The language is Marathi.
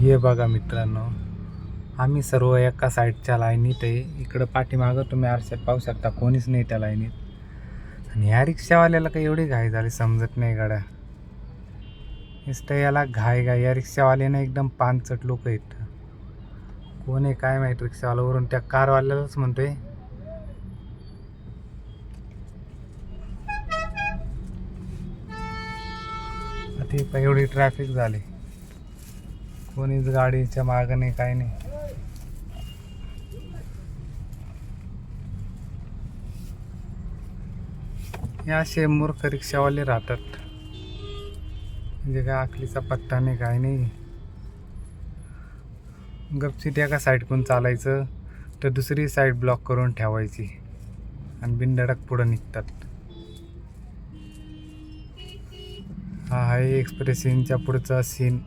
हे बघा मित्रांनो, आम्ही सर्व एका साईडच्या लाईनीत आहे. इकडं पाठीमागं तुम्ही आरशात पाहू शकता, कोणीच नाही त्या लाईनीत. आणि ह्या रिक्षावाल्याला काही एवढी घाई झाली समजत नाही गाड्या. नुसतं याला घाई या रिक्षावाल्यानं एकदम पानचट लोक आहेत. कोण आहे काय माहीत रिक्षावाल्यावरून त्या कारवाल्यालाच म्हणतोय. आता एवढी ट्रॅफिक झाली, कोणीच गाडीच्या मागं नाही, काय नाही. हे असे मूर्ख रिक्षावाले राहतात, म्हणजे काय आखलीचा पत्ता नाही, काय नाही. गपचीत एका साईडकडून चालायचं तर दुसरी साईड ब्लॉक करून ठेवायची आणि बिनधडक पुढं निघतात. हा आहे एक्सप्रेस इनच्या पुढचा सीन.